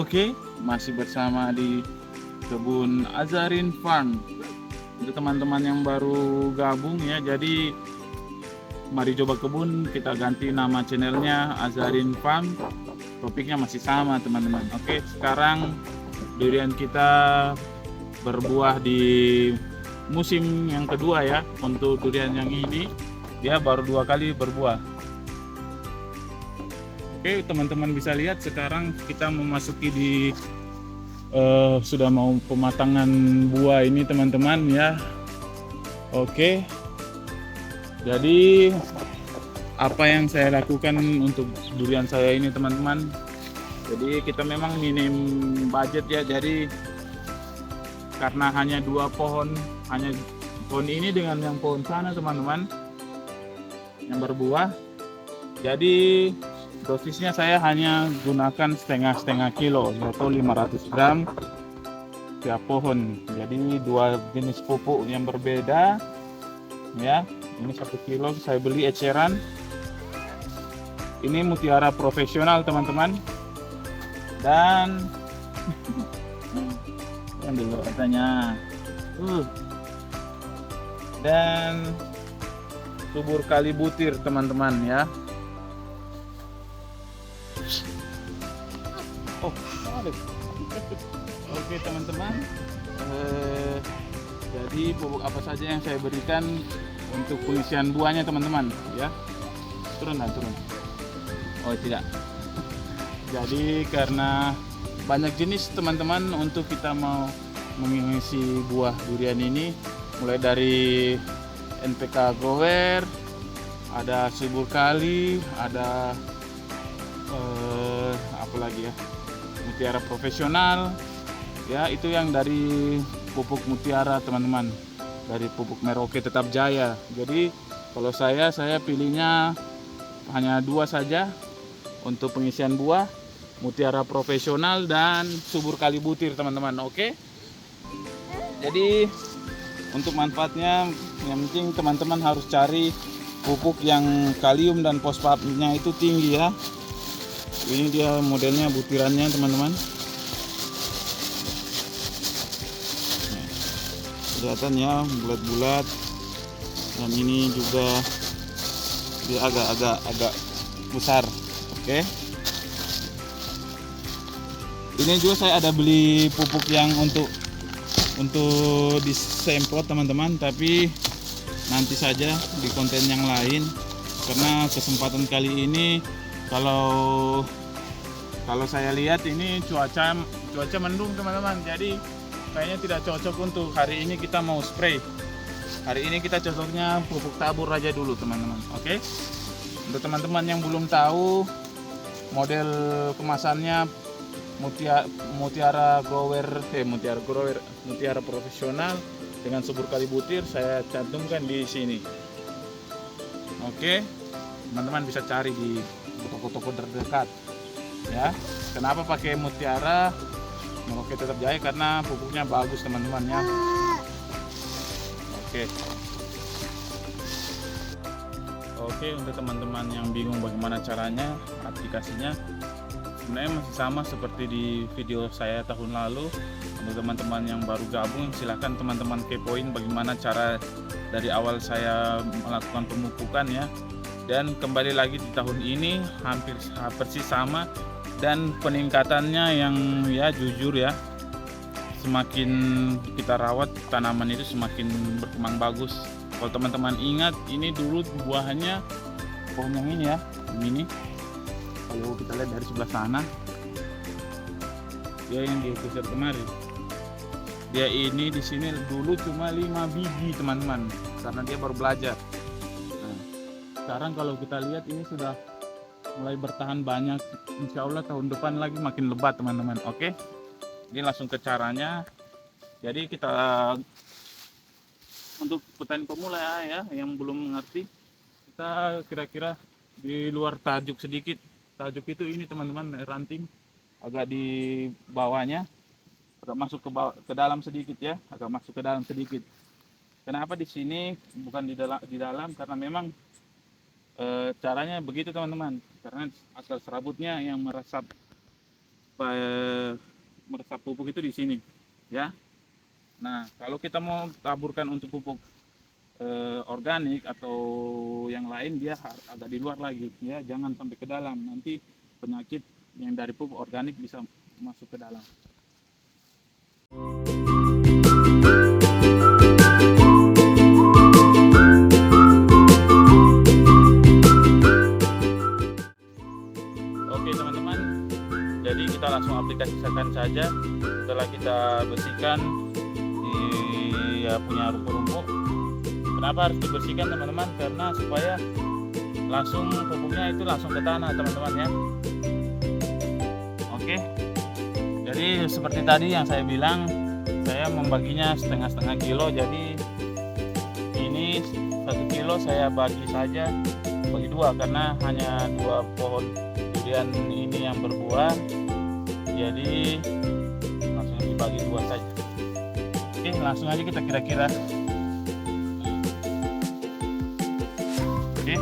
Oke, masih bersama di kebun Azarin Farm. Untuk teman-teman yang baru gabung ya, jadi mari coba kebun, kita ganti nama channelnya Azarin Farm. Topiknya masih sama teman-teman. Oke, sekarang durian kita berbuah di musim yang kedua ya. Untuk durian yang ini dia baru 2 kali berbuah. Oke, teman-teman bisa lihat sekarang kita memasuki di sudah mau pematangan buah ini teman-teman ya. Oke, jadi apa yang saya lakukan untuk durian saya ini teman-teman, jadi kita memang minim budget ya, jadi karena hanya 2 pohon, hanya pohon ini dengan yang pohon sana teman-teman yang berbuah, jadi dosisnya saya hanya gunakan setengah kilo atau 500 gram tiap pohon. Jadi 2 jenis pupuk yang berbeda ya. Ini 1 kilo saya beli eceran. Ini Mutiara Profesional teman-teman. Dan yang dulu katanya dan subur kali butir teman-teman ya. Oh, oke teman-teman, jadi pupuk apa saja yang saya berikan untuk pengisian buahnya teman-teman ya. Turun. Oh tidak, jadi karena banyak jenis teman-teman untuk kita mau mengisi buah durian ini, mulai dari NPK Grower, ada subur kali, ada apa lagi ya, Mutiara Profesional ya, itu yang dari pupuk Mutiara teman-teman, dari pupuk Merauke Tetap Jaya. Jadi kalau saya pilihnya hanya 2 saja untuk pengisian buah, Mutiara Profesional dan subur kali butir teman-teman. Oke, jadi untuk manfaatnya yang penting teman-teman harus cari pupuk yang kalium dan fosfatnya itu tinggi ya. Ini dia modelnya butirannya teman-teman. Kelihatan ya bulat-bulat. Dan ini juga dia agak besar. Oke. Ini juga saya ada beli pupuk yang untuk disemprot teman-teman, tapi nanti saja di konten yang lain, karena kesempatan kali ini kalau saya lihat ini cuaca mendung teman-teman, jadi kayaknya tidak cocok untuk hari ini kita mau spray. Hari ini kita cocoknya pupuk tabur aja dulu teman-teman. Oke, untuk teman-teman yang belum tahu model kemasannya Mutiara Profesional dengan subur kali butir saya cantumkan di sini. Oke, teman-teman bisa cari di toko-toko terdekat ya. Kenapa pakai Mutiara Merauke Tetap Jaya? Karena pupuknya bagus teman-teman ya. Oke, untuk teman-teman yang bingung bagaimana caranya, aplikasinya sebenarnya masih sama seperti di video saya tahun lalu. Untuk teman-teman yang baru gabung, silahkan teman-teman kepoin bagaimana cara dari awal saya melakukan pemupukan ya. Dan kembali lagi di tahun ini hampir persis sama, dan peningkatannya yang ya jujur ya, semakin kita rawat tanaman itu semakin berkembang bagus. Kalau teman-teman ingat, ini dulu buahnya pohon yang ini ya, ini kalau kita lihat dari sebelah sana, dia yang digeser kemarin, dia ini di sini dulu cuma 5 biji teman-teman, karena dia baru belajar. Sekarang kalau kita lihat ini sudah mulai bertahan banyak. Insya Allah tahun depan lagi makin lebat teman-teman. Oke, ini langsung ke caranya. Jadi kita untuk petani pemula ya yang belum mengerti, kita kira-kira di luar tajuk sedikit. Tajuk itu ini teman-teman, ranting agak di bawahnya, agak masuk ke dalam sedikit ya, agak masuk ke dalam sedikit. Kenapa di sini bukan di dalam? Karena memang caranya begitu teman-teman, karena akar serabutnya yang meresap meresap pupuk itu di sini ya. Nah, kalau kita mau taburkan untuk pupuk organik atau yang lain, dia agak di luar lagi ya, jangan sampai ke dalam, nanti penyakit yang dari pupuk organik bisa masuk ke dalam. Oke teman-teman, jadi kita langsung aplikasikan saja. Setelah kita bersihkan di punya rumput-rumput. Kenapa harus dibersihkan teman-teman? Karena supaya langsung pupuknya itu langsung ke tanah teman-teman ya. Oke, jadi seperti tadi yang saya bilang, saya membaginya setengah-setengah kilo. Jadi ini 1 kilo saya bagi saja, bagi 2 karena hanya 2 pohon durian ini yang berbuah. Jadi langsung dibagi 2 saja. Oke, langsung aja kita kira-kira. Oke,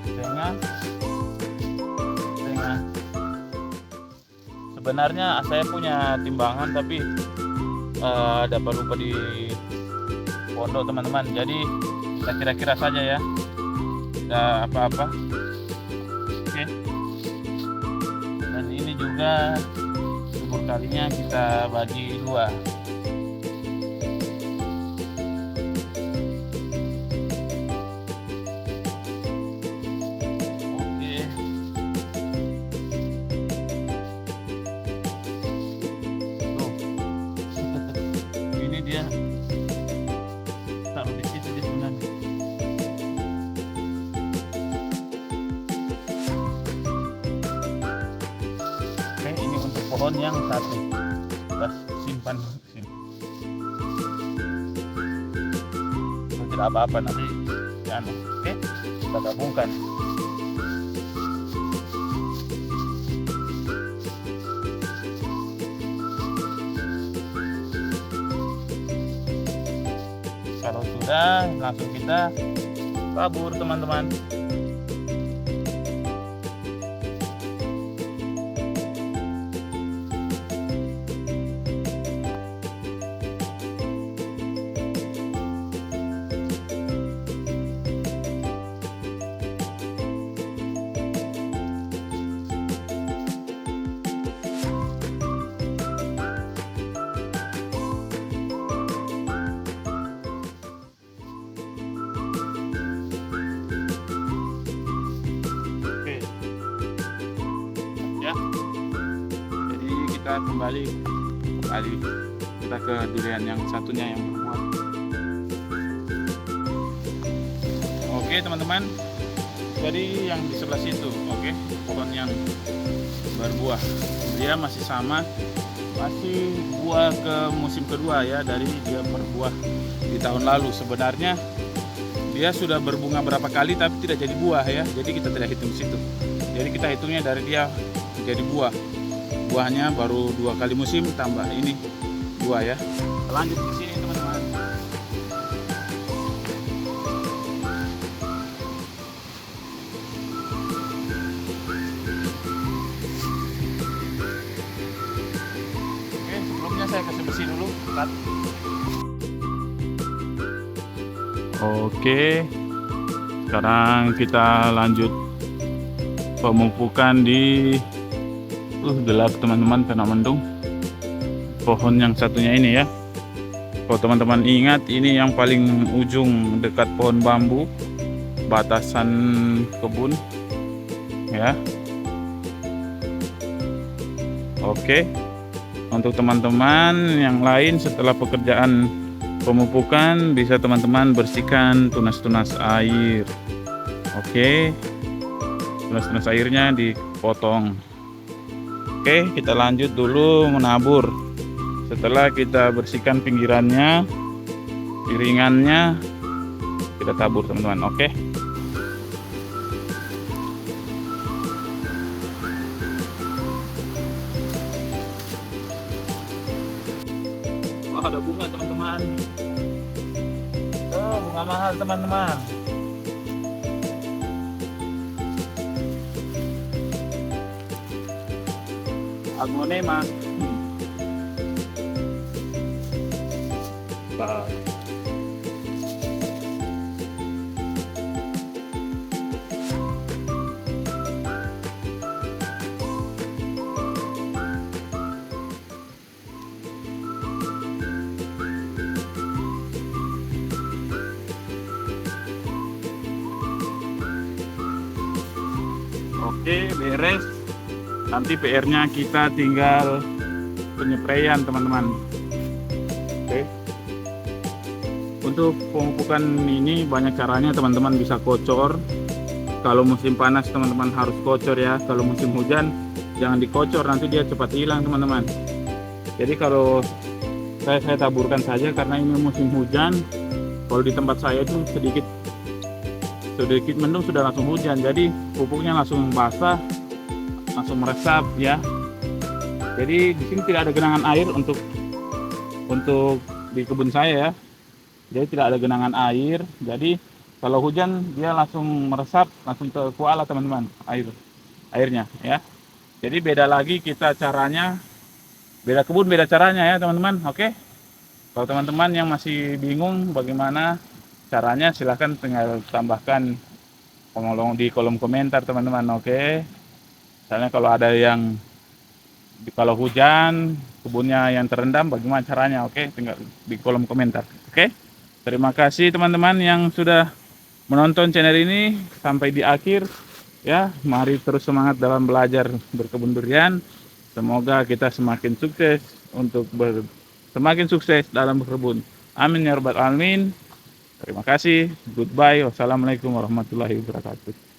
setengah. Sebenarnya saya punya timbangan tapi dapat lupa di pondok teman-teman. Jadi kita kira-kira saja ya, tidak apa-apa. Oke, dan ini juga subur kalinya kita bagi 2. Dia taruh di situ dia sebenarnya. Oke, ini untuk pohon yang 1 kita simpan sini. Tidak apa-apa nanti ya. Oke, kita gabungkan. Kalau sudah, langsung kita tabur teman-teman. Kita kembali kita ke durian yang satunya yang berbuah. Oke teman-teman, jadi yang di sebelah situ, oke, pohon yang berbuah, dia masih sama, masih buah ke musim kedua ya, dari dia berbuah di tahun lalu. Sebenarnya dia sudah berbunga berapa kali tapi tidak jadi buah ya, jadi kita tidak hitung situ. Jadi kita hitungnya dari dia jadi buah. Buahnya baru 2 kali musim, tambah ini 2 ya. Lanjut ke sini teman-teman. Oke, sebelumnya saya kasih bersih dulu. Oke, sekarang kita lanjut pemupukan di gelap teman-teman karena mendung. Pohon yang satunya ini ya. Kalau teman-teman ingat, ini yang paling ujung dekat pohon bambu, batasan kebun ya. Oke, untuk teman-teman yang lain setelah pekerjaan pemupukan bisa teman-teman bersihkan tunas-tunas air. Oke, tunas-tunas airnya dipotong. Oke, kita lanjut dulu menabur. Setelah kita bersihkan pinggirannya, piringannya, kita tabur teman-teman. Oke. Wah, ada bunga teman-teman. Oh, bunga mahal teman-teman. aglonema. Nah, oke, beres. Nanti PR-nya kita tinggal penyepraian, teman-teman. Oke. Untuk pemupukan ini banyak caranya, teman-teman. Bisa kocor. Kalau musim panas teman-teman harus kocor ya. Kalau musim hujan jangan dikocor, nanti dia cepat hilang, teman-teman. Jadi kalau saya taburkan saja karena ini musim hujan. Kalau di tempat saya itu sedikit mendung sudah langsung hujan, jadi pupuknya langsung basah, langsung meresap ya. Jadi di sini tidak ada genangan air untuk di kebun saya ya. Jadi tidak ada genangan air. Jadi kalau hujan dia langsung meresap, langsung ke kuala, teman-teman, airnya ya. Jadi beda lagi kita caranya, beda kebun beda caranya ya, teman-teman. Oke. Kalau teman-teman yang masih bingung bagaimana caranya, silahkan tinggal tambahkan di kolom komentar, teman-teman. Oke. Misalnya kalau ada yang kalau hujan kebunnya yang terendam bagaimana caranya, oke, tinggal di kolom komentar. Oke. Terima kasih teman-teman yang sudah menonton channel ini sampai di akhir ya. Mari terus semangat dalam belajar berkebun durian. Semoga kita semakin sukses semakin sukses dalam berkebun. Amin ya rabbal alamin. Terima kasih. Goodbye. Wassalamualaikum warahmatullahi wabarakatuh.